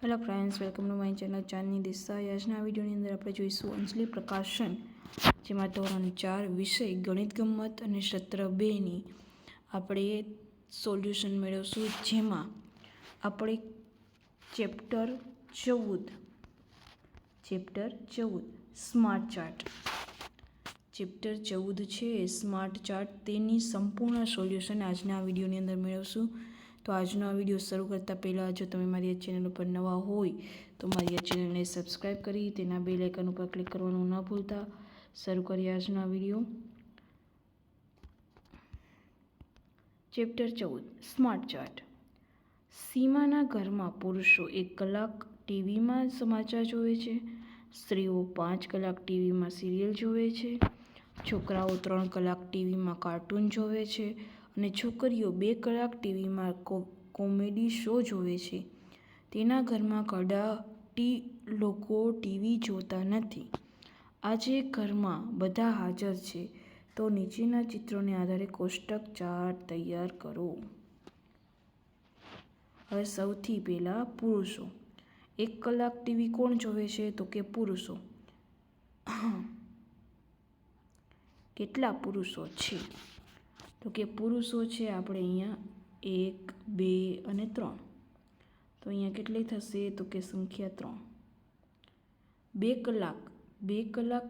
Hello friends, welcome to my channel Chandni Disha. આજના વિડીયોની અંદર આપણે જોઈશું અંજલિ પ્રકાશન, જેમાં ધોરણ 4 વિષય ગણિત ગમ્મત અને સત્ર 2ની આપણે સોલ્યુશન મેળવશું, જેમાં આપણે ચેપ્ટર 14 સ્માર્ટ ચાર્ટ ચેપ્ટર 14 છે સ્માર્ટ ચાર્ટ, તેની સંપૂર્ણ સોલ્યુશન આજના વિડીયોની અંદર મેળવશું. તો આજનો આ વિડીયો શરૂ કરતાં પહેલાં જો તમે મારી આ ચેનલ ઉપર નવા હોય તો મારી આ ચેનલને સબસ્ક્રાઈબ કરી તેના બેલ આઇકન ઉપર ક્લિક કરવાનું ન ભૂલતા. શરૂ કરીએ આજનો આ વિડીયો. Chapter 14 smart chart. સીમાના ઘરમાં પુરુષો 1 કલાક ટીવીમાં સમાચાર જોવે છે, સ્ત્રીઓ 5 કલાક ટીવીમાં સિરિયલ જોવે છે, છોકરાઓ 3 કલાક ટીવીમાં કાર્ટૂન જોવે છે અને છોકરીઓ 2 કલાક ટીવીમાં કોમેડી શો જોવે છે. તેના ઘરમાં કદાચ લોકો ટીવી જોતા નથી. આજે ઘરમાં બધા હાજર છે, તો નીચેના ચિત્રોને આધારે કોષ્ટક ચાર્ટ તૈયાર કરો. હવે સૌથી પહેલાં પુરુષો. 1 કલાક ટીવી કોણ જોવે છે? તો કે પુરુષો. કેટલા પુરુષો છે? તો કે પુરુષો છે આપણે અહીંયા 1, 2 અને 3. તો અહીંયા કેટલી થશે? તો કે સંખ્યા 3. 2 કલાક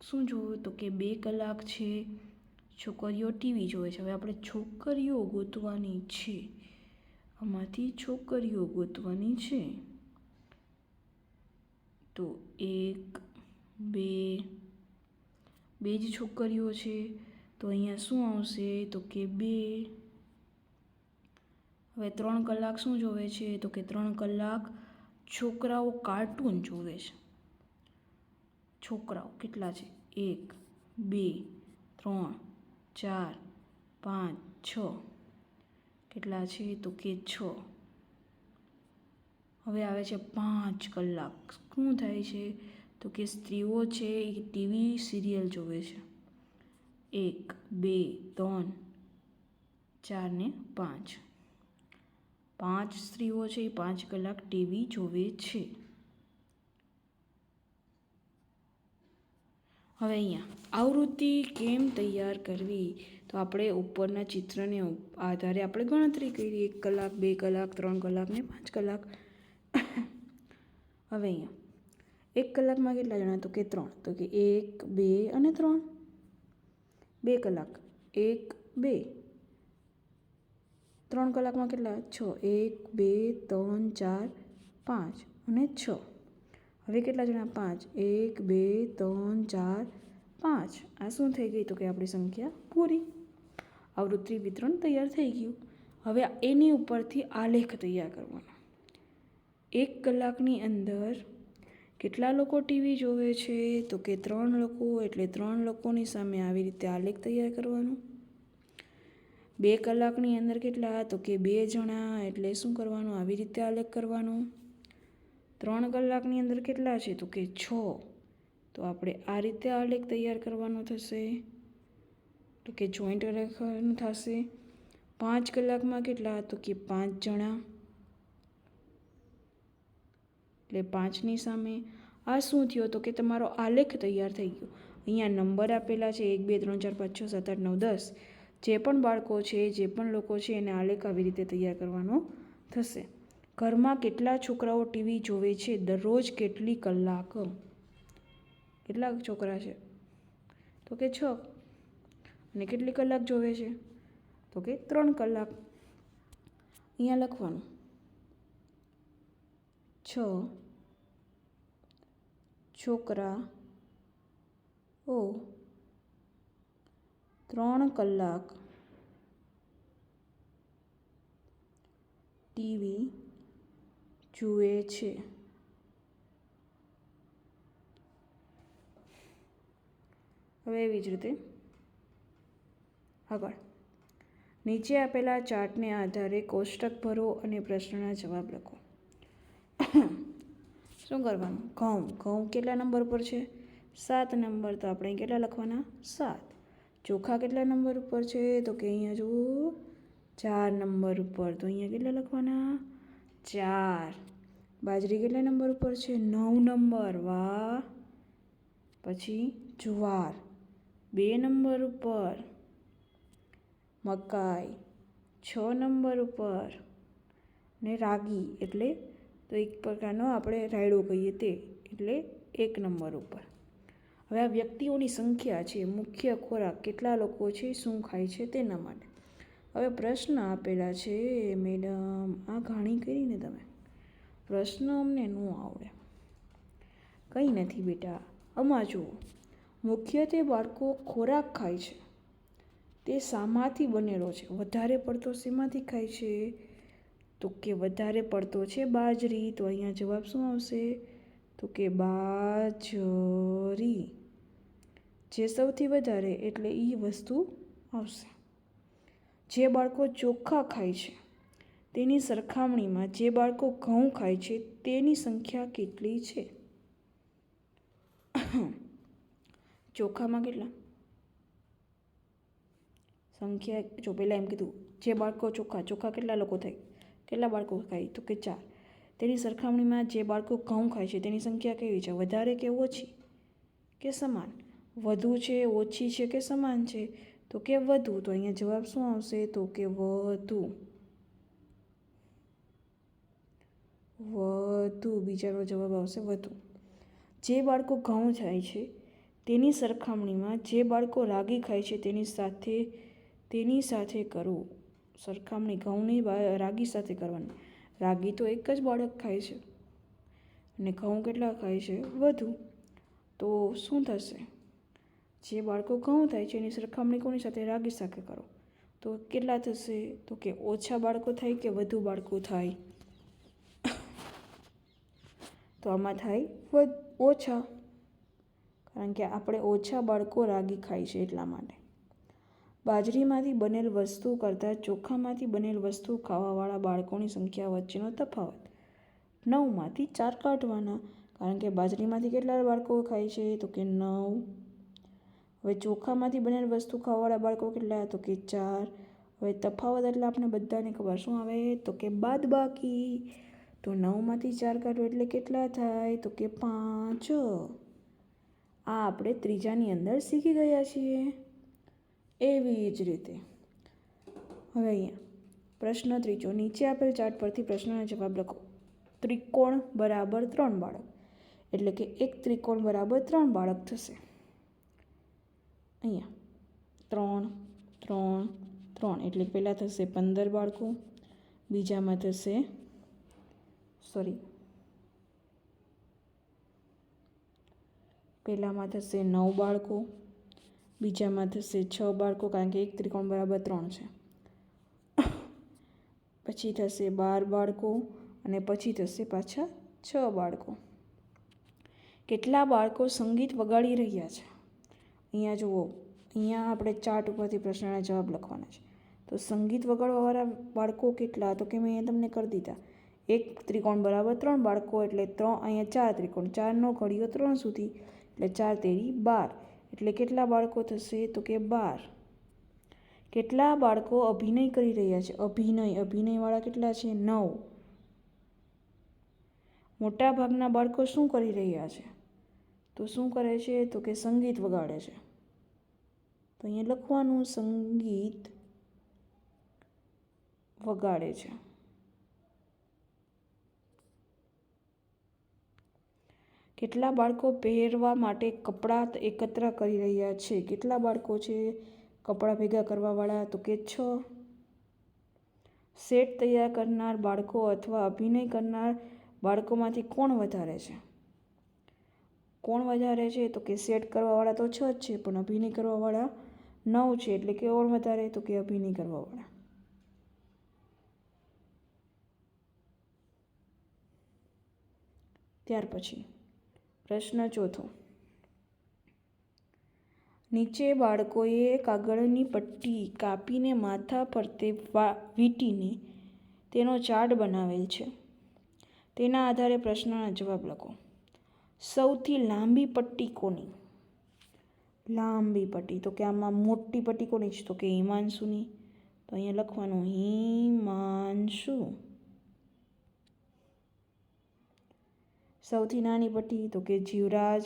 શું જોવે? તો કે 2 કલાક છે છોકરીઓ ટીવી જોવે છે. હવે આપણે છોકરીઓ ગોતવાની છે, આમાંથી છોકરીઓ ગોતવાની છે. તો 1, 2 જ છોકરીઓ છે, તો અહીંયા શું આવશે? તો કે 2. હવે 3 કલાક શું જોવે છે? તો કે 3 કલાક છોકરાઓ કાર્ટૂન જોવે છે. છોકરાઓ કેટલા છે? 1, 2, 3, 4, 5, 6. કેટલા છે? તો કે 6. હવે આવે છે 5 કલાક. શું થાય છે? તો કે સ્ત્રીઓ છે એ ટીવી સિરિયલ જોવે છે. 1, 2, 3, 4 ને 5. 5 સ્ત્રીઓ છે એ 5 કલાક ટીવી જોવે છે. હવે અહીંયા આવૃત્તિ કેમ તૈયાર કરવી? તો આપણે ઉપરના ચિત્રને આધારે આપણે ગણતરી કરી. 1 કલાક, 2 કલાક, 3 કલાક ને 5 કલાક. હવે અહીંયા 1 કલાકમાં કેટલા જણા? તો કે 3. તો કે 1, 2 અને 3. 2 કલાક 1, 2. 3 કલાકમાં કેટલા? 6. 1, 2, 3, 4, 5 અને 6. હવે કેટલા જણા? 5. 1, 2, 3, 4, 5. આ શું થઈ ગઈ? તો કે આપણી સંખ્યા પૂરી. આવૃત્તિ વિતરણ તૈયાર થઈ ગયું. હવે એની ઉપરથી આલેખ તૈયાર કરવાનો. 1 કલાકની અંદર કેટલા લોકો ટીવી જોવે છે? તો કે 3 લોકો, એટલે 3 લોકોની સામે આવી રીતે આલેખ તૈયાર કરવાનો. 2 કલાકની અંદર કેટલા? તો કે 2 જણા, એટલે શું કરવાનું? આવી રીતે આલેખ કરવાનો. 3 કલાકની અંદર કેટલા છે? તો કે 6. તો આપણે આ રીતે આલેખ તૈયાર કરવાનો થશે, તો કે જોઈન્ટ લખવાનું થશે. 5 કલાકમાં કેટલા? તો કે 5 જણા, એટલે 5ની સામે. આ શું થયો? તો કે તમારો આલેખ તૈયાર થઈ ગયો. અહીંયા નંબર આપેલા છે 1, 2, 3, 4, 5, 6, 7, 8, 9, 10. જે પણ બાળકો છે, જે પણ લોકો છે, એને આલેખ આવી રીતે તૈયાર કરવાનો થશે. ઘરમાં કેટલા છોકરાઓ ટીવી જોવે છે? દરરોજ કેટલી કલાક? કેટલા છોકરા છે? તો કે 6. અને કેટલી કલાક જોવે છે? તો કે 3 કલાક. અહીંયા લખવાનું 6 છોકરાઓ 3 કલાક ટીવી જુએ છે. હવે એવી જ રીતે આગળ નીચે આપેલા ચાર્ટને આધારે કોષ્ટક ભરો અને પ્રશ્નના જવાબ લખો. શું કરવાનું? ઘઉં કેટલા નંબર પર છે? 7 નંબર. તો આપણે કેટલા લખવાના? 7. ચોખા કેટલા નંબર ઉપર છે? તો કે અહીંયા જુઓ 4 નંબર ઉપર. તો અહીંયા કેટલા લખવાના? 4. બાજરી કેટલા નંબર ઉપર છે? 9 નંબર. વાહ. પછી જુવાર 2 નંબર ઉપર. મકાઈ 6 નંબર ઉપર. ને રાગી એટલે તો એક પ્રકારનો આપણે રાયડો કહીએ તે એટલે 1 નંબર ઉપર. હવે આ વ્યક્તિઓની સંખ્યા છે. મુખ્ય ખોરાક કેટલા લોકો છે, શું ખાય છે તેના માટે. હવે પ્રશ્ન આપેલા છે મેડમ, આ ઘાણી કરીને તમે પ્રશ્ન અમને ન આવડે. કંઈ નથી બેટા, આમાં જુઓ. મુખ્યત્વે બાળકો ખોરાક ખાય છે તે શામાંથી બનેલો છે? વધારે પડતો શેમાંથી ખાય છે? તો કે વધારે પડતો છે બાજરી. તો અહીંયા જવાબ શું આવશે? તો કે બાજરી. જે સૌથી વધારે એટલે એ વસ્તુ આવશે. જે બાળકો ચોખા ખાય છે તેની સરખામણીમાં જે બાળકો ઘઉં ખાય છે તેની સંખ્યા કેટલી છે? ચોખામાં કેટલા સંખ્યા? જો પહેલાં એમ કીધું જે બાળકો ચોખા કેટલા લોકો થાય, કેટલા બાળકો ખાય? તો કે 4. તેની સરખામણીમાં જે બાળકો ઘઉં ખાય છે તેની સંખ્યા કેવી છે? વધારે કે ઓછી કે સમાન? વધુ છે, ઓછી છે કે સમાન છે? તો કે વધુ. તો અહીંયા જવાબ શું આવશે? તો કે વધુ. બીજાનો જવાબ આવશે વધુ. જે બાળકો ઘઉં ખાય છે તેની સરખામણીમાં જે બાળકો રાગી ખાય છે તેની સાથે કરવું. સરખામણી ઘઉંની રાગી સાથે કરવાની. રાગી તો એક જ બાળક ખાય છે અને ઘઉં કેટલા ખાય છે? વધુ. તો શું થશે? જે બાળકો ઘઉં થાય છે એની સરખામણી કોની સાથે? રાગી સાથે કરો. તો કેટલા થશે? તો કે ઓછા બાળકો થાય કે વધુ બાળકો થાય? તો આમાં થાય ઓછા, કારણ કે આપણે ઓછા બાળકો રાગી ખાય છે એટલા માટે. બાજરીમાંથી બનેલ વસ્તુ કરતાં ચોખામાંથી બનેલ વસ્તુ ખાવાવાળા બાળકોની સંખ્યા વચ્ચેનો તફાવત. 9માંથી 4 કાઢવાના, કારણ કે બાજરીમાંથી કેટલા બાળકો ખાય છે? તો કે 9. હવે ચોખામાંથી બનેલ વસ્તુ ખાવાવાળા બાળકો કેટલા? તો કે 4. હવે તફાવત એટલે આપણે બધાને ખબર શું આવે? તો કે બાદબાકી. તો 9માંથી 4 કાઢો એટલે કેટલા થાય? તો કે 5. આ આપણે ત્રીજાની અંદર શીખી ગયા છીએ. એવી જ રીતે હવે અહીંયા પ્રશ્ન ત્રીજો. નીચે આપેલ ચાર્ટ પરથી પ્રશ્નના જવાબ લખો. ત્રિકોણ બરાબર 3 બાળક, એટલે કે એક ત્રિકોણ બરાબર 3 બાળક થશે. અહીંયા 3 3 3 એટલે પહેલાં થશે 15 બાળકો, બીજામાં થશે પહેલામાં થશે 9 બાળકો, બીજામાં થશે 6 બાળકો, કારણ કે એક ત્રિકોણ બરાબર 3 છે. પછી થશે 12 બાળકો અને પછી થશે પાછા 6 બાળકો. કેટલા બાળકો સંગીત વગાડી રહ્યા છે? અહીંયા જુઓ, અહીંયા આપણે ચાર્ટ ઉપરથી પ્રશ્નના જવાબ લખવાના છે. તો સંગીત વગાડવાવાળા બાળકો કેટલા? તો કે મેં અહીંયા તમને કરી દીધા. એક ત્રિકોણ બરાબર 3 બાળકો એટલે 3, અહીંયા 4 ત્રિકોણ, 4નો ઘડિયો 3 સુધી એટલે 4 તેરી 12. એટલે કેટલા બાળકો થશે? તો કે 12. કેટલા બાળકો અભિનય કરી રહ્યા છે? અભિનયવાળા કેટલા છે? 9. મોટા ભાગના બાળકો શું કરી રહ્યા છે? તો શું કરે છે? તો કે સંગીત વગાડે છે. તો અહીંયા લખવાનું સંગીત વગાડે છે. કેટલા બાળકો પહેરવા માટે કપડાં એકત્ર કરી રહ્યા છે? કેટલા બાળકો છે કપડાં ભેગા કરવાવાળા? તો કે 6. સેટ તૈયાર કરનાર બાળકો અથવા અભિનય કરનાર બાળકોમાંથી કોણ વધારે છે? કોણ વધારે છે? તો કે સેટ કરવાવાળા તો 6 જ છે, પણ અભિનય કરવાવાળા 9 છે. એટલે કે કોણ વધારે? તો કે અભિનય કરવાવાળા. ત્યાર પછી પ્રશ્ન ચોથો. નીચે બાળકોએ કાગળની પટ્ટી કાપીને માથા ફરતે વીંટીને તેનો ચાર્ટ બનાવેલ છે. તેના આધારે પ્રશ્નના જવાબ લખો. સૌથી લાંબી પટ્ટી કોની? લાંબી પટ્ટી તો કે આમાં મોટી પટ્ટી કોની છે? તો કે હિમાંશુની. તો અહીંયા લખવાનું હિમાંશુ. સૌથી નાની પટ્ટી તો કે જીવરાજ,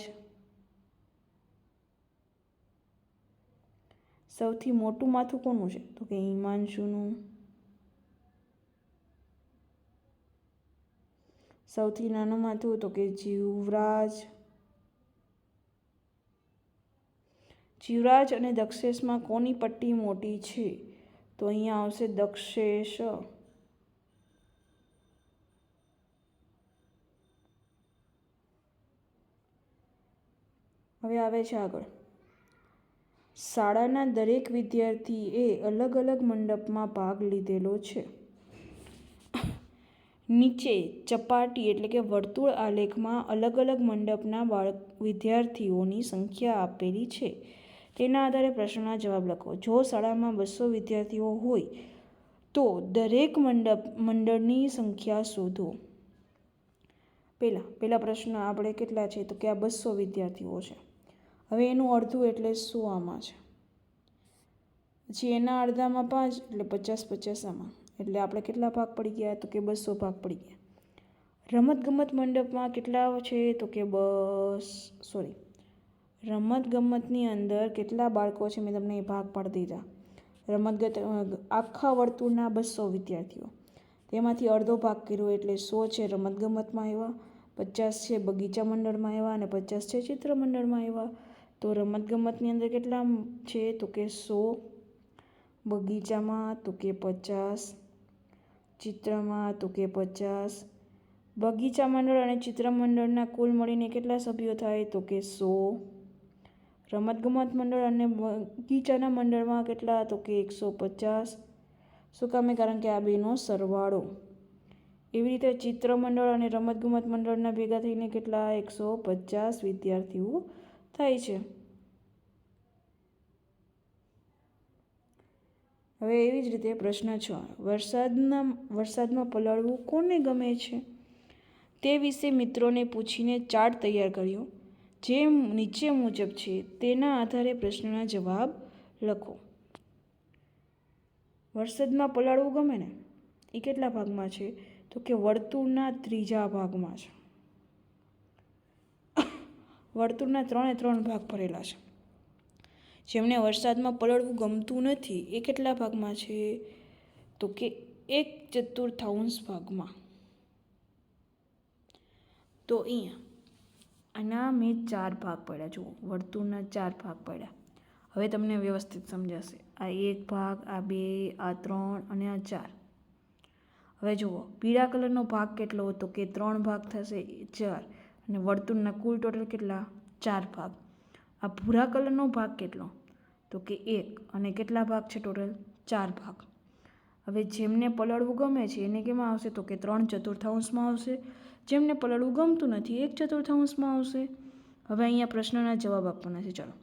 સૌથી મોટું માથું કોનું છે તો કે હિમાંશુનું, સૌથી નાનું માથું તો કે જીવરાજ, જીવરાજ અને દક્ષેશમાં કોની પટ્ટી મોટી છે તો અહીંયા આવશે દક્ષેશ. હવે આવે છે આગળ, શાળાના દરેક વિદ્યાર્થીએ અલગ અલગ મંડપમાં ભાગ લીધેલો છે. નીચે ચપાટી એટલે કે વર્તુળ આલેખમાં અલગ અલગ મંડપના વિદ્યાર્થીઓની સંખ્યા આપેલી છે. તેના આધારે પ્રશ્નના જવાબ લખો. જો શાળામાં 200 વિદ્યાર્થીઓ હોય તો દરેક મંડળની સંખ્યા શોધો. પહેલા પ્રશ્ન આપણે કેટલા છે તો કે આ 200 વિદ્યાર્થીઓ છે. હવે એનું અડધું એટલે 100 આમાં છે, પછી એના અડધામાં 5 એટલે 50-50 આમાં, એટલે આપણે કેટલા ભાગ પડી ગયા તો કે 200 ભાગ પડી ગયા. રમતગમત મંડપમાં કેટલા છે તો કે રમતગમતની અંદર કેટલા બાળકો છે મેં તમને એ ભાગ પાડી દીધા. આખા વર્તુળના 200 વિદ્યાર્થીઓ, તેમાંથી અડધો ભાગ કર્યો એટલે 100 છે રમતગમતમાં આવ્યા, 50 છે બગીચા મંડળમાં આવ્યા અને 50 છે ચિત્ર મંડળમાં આવ્યા. તો રમતગમતની અંદર કેટલા છે તો કે 100, બગીચામાં તો કે 50, ચિત્રમાં તો કે 50. બગીચા મંડળ અને ચિત્ર મંડળના કુલ મળીને કેટલા સભ્યો થાય તો કે 100. રમતગમત મંડળ અને બગીચાના મંડળમાં કેટલા તો કે 150. શું કામે? કારણ કે આ બેનો સરવાળો. એવી રીતે ચિત્ર મંડળ અને રમતગમત મંડળના ભેગા થઈને કેટલા 150 વિદ્યાર્થીઓ થાય છે. હવે એવી જ રીતે પ્રશ્ન 6, વરસાદમાં પલળવું કોને ગમે છે તે વિશે મિત્રોને પૂછીને ચાર્ટ તૈયાર કર્યો જે નીચે મુજબ છે. તેના આધારે પ્રશ્નના જવાબ લખો. વરસાદમાં પલળવું ગમે ને એ કેટલા ભાગમાં છે તો કે વર્તુળના ત્રીજા ભાગમાં છે. વર્તુળના 3 ભાગ ભરેલા છે. જેમને વરસાદમાં પલળવું ગમતું નથી એ કેટલા ભાગમાં છે તો કે 1/4 ભાગમાં. તો અહીંયા આના મેં 4 ભાગ પડ્યા. જુઓ, વર્તુળના 4 ભાગ પડ્યા. હવે તમને વ્યવસ્થિત સમજાશે. આ 1 ભાગ, આ 2, આ 3 અને આ 4. હવે જુઓ, પીળા કલરનો ભાગ કેટલો તો કે 3 ભાગ થશે 4, અને વર્તુળના કુલ ટોટલ કેટલા 4 ભાગ. આ ભૂરા કલરનો ભાગ કેટલો તો કે 1, અને કેટલા ભાગ છે ટોટલ 4 ભાગ. હવે જેમને પલળવું ગમે છે એને કેમાં આવશે તો કે 3/4 આવશે. જેમને પલળવું ગમતું નથી 1/4 આવશે. હવે અહીંયા પ્રશ્નના જવાબ આપવાના છે. ચાલો,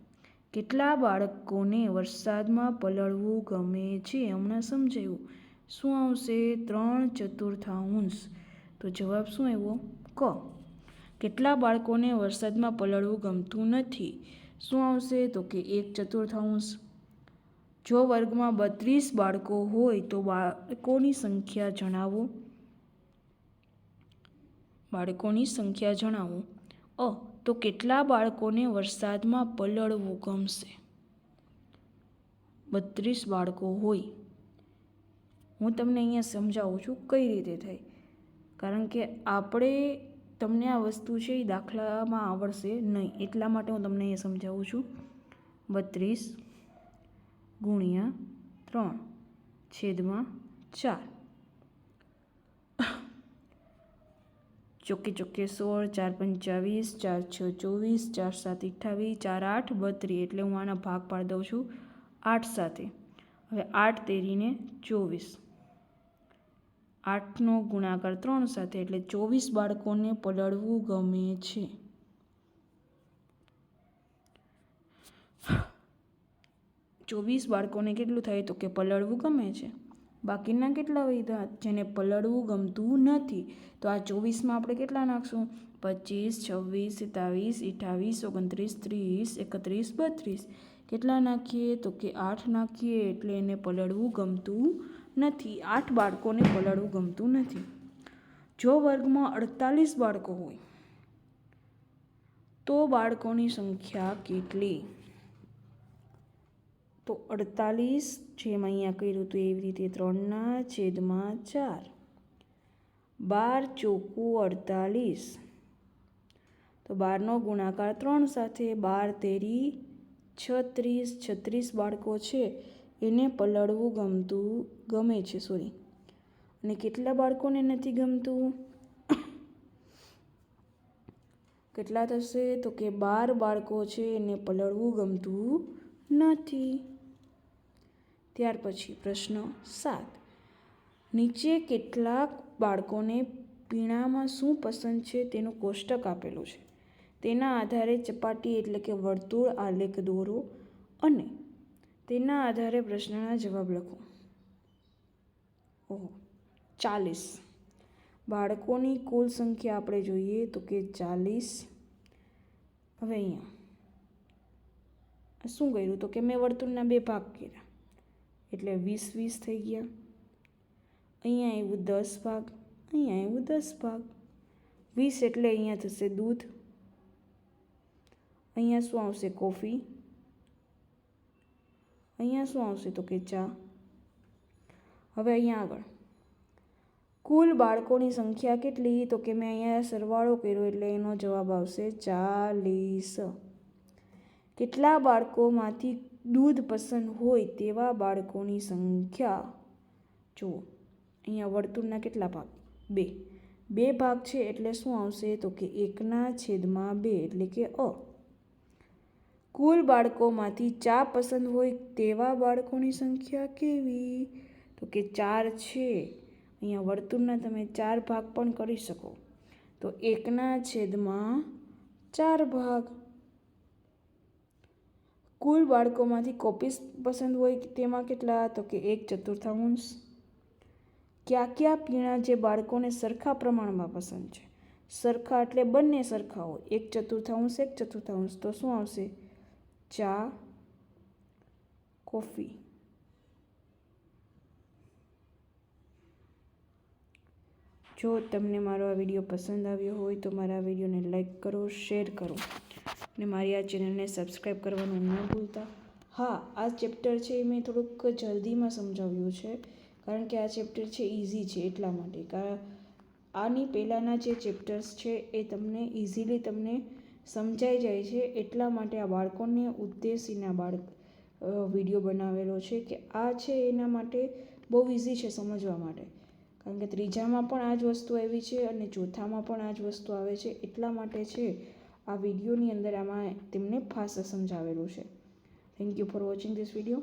કેટલા બાળકોને વરસાદમાં પલળવું ગમે છે હમણાં સમજાયું. શું આવશે 3/4. તો જવાબ શું આવ્યો ક. કેટલા બાળકોને વરસાદમાં પલળવું ગમતું નથી શું આવશે તો કે 1/4. જો વર્ગમાં 32 બાળકો હોય તો બાળકોની સંખ્યા જણાવો. તો કેટલા બાળકોને વરસાદમાં પલળવું ગમશે? 32 બાળકો હોય. હું તમને અહીંયા સમજાવું છું કઈ રીતે થાય, કારણ કે આપણે તમને આ વસ્તુ છે એ દાખલામાં આવડશે નહીં, એટલા માટે હું તમને અહીંયા સમજાવું છું. 32 × 3/4. ચોકે 16, 4 × 5 = 24, 4 × 6 = 28, 4 × 8 = 32. એટલે હું આના ભાગ પાડી દઉં છું 8 સાથે. હવે 8 તેરીને 24, 8નો ગુણાકાર 3 સાથે, એટલે 24 બાળકોને પલળવું ગમે છે. ચોવીસ બાળકોને કેટલું થાય તો કે પલળવું ગમે છે. બાકીના કેટલા વધ્યા જેને પલળવું ગમતું નથી. તો આ 24માં આપણે કેટલા નાખશું 25, 26, 27, 28, 29, 30, 31, 32. કેટલા નાખીએ તો કે 8 નાખીએ, એટલે એને પલળવું ગમતું નથી. 8 બાળકોને પલળવું ગમતું નથી. જો વર્ગમાં 48 બાળકો હોય તો બાળકોની સંખ્યા કેટલી? તો 48, જેમ અહીંયા કર્યું હતું એવી રીતે 3/4. 12 ચોકું 48. તો 12નો ગુણાકાર 3 સાથે. 12 તેરી 36. 36 બાળકો છે એને પલળવું ગમે છે. અને કેટલા બાળકોને નથી ગમતું? કેટલા થશે? તો કે 12 બાળકો છે એને પલળવું ગમતું નથી. ત્યાર પછી પ્રશ્ન 7. નીચે કેટલાક બાળકોને પીણામાં શું પસંદ છે તેનું કોષ્ટક આપેલું છે. તેના આધારે ચપાટી એટલે કે વર્તુળ આલેખ દોરો અને તેના આધારે પ્રશ્નના જવાબ લખો. 40 બાળકોની કુલ સંખ્યા આપણે જોઈએ તો કે 40. હવે અહીંયા શું કર્યું? તો કે મેં વર્તુળના 2 ભાગ કર્યા એટલે 20 થઈ ગયા. અહીંયા આવ્યું 10 ભાગ, અહીંયા આવ્યું 10 ભાગ. 20 એટલે અહીંયા થશે દૂધ. અહીંયા શું આવશે? કોફી. અહીંયા શું આવશે? તો કે ચા. હવે અહીંયા આગળ કુલ બાળકોની સંખ્યા કેટલી? તો કે મેં અહીંયા સરવાળો કર્યો એટલે એનો જવાબ આવશે 40. કેટલા બાળકોમાંથી દૂધ પસંદ હોય તેવા બાળકોની સંખ્યા જુઓ. અહીંયા વર્તુળના કેટલા ભાગ? 2. 2 ભાગ છે એટલે શું આવશે? તો કે 1/2 એટલે કે અ. કુલ બાળકોમાંથી ચા પસંદ હોય તેવા બાળકોની સંખ્યા કેવી? તો કે 4 છે. અહીંયા વર્તુળના તમે 4 ભાગ પણ કરી શકો. તો 1/4 ભાગ. કુલ બાળકોમાંથી કોફી પસંદ હોય તેમાં કેટલા? તો કે 1/4. કયા પીણા જે બાળકોને સરખા પ્રમાણમાં પસંદ છે? સરખા એટલે બંને સરખા હોય. 1/4 1/4. તો શું આવશે? ચા, કોફી. જો તમને મારો આ વિડીયો પસંદ આવ્યો હોય તો મારા વિડીયોને લાઈક કરો, શેર કરો અને મારી આ ચેનલને સબસ્ક્રાઈબ કરવાનું ન ભૂલતા. હા, આ ચેપ્ટર છે એ મેં થોડુંક જલ્દીમાં સમજાવ્યું છે કારણ કે આ ચેપ્ટર છે ઇઝી છે એટલા માટે. આની પહેલાંના જે ચેપ્ટર્સ છે એ તમને ઇઝીલી તમને સમજાઈ જાય છે એટલા માટે આ બાળકોને ઉદ્દેશીને વિડીયો બનાવેલો છે કે આ છે એના માટે બહુ ઇઝી છે સમજવા માટે. કારણ કે ત્રીજામાં પણ આ જ વસ્તુ આવી છે અને ચોથામાં પણ આ જ વસ્તુ આવે છે એટલા માટે છે આ વિડીયોની અંદર આમાં તેમને ફાસ્ટ સમજાવેલું છે. Thank you for watching this video.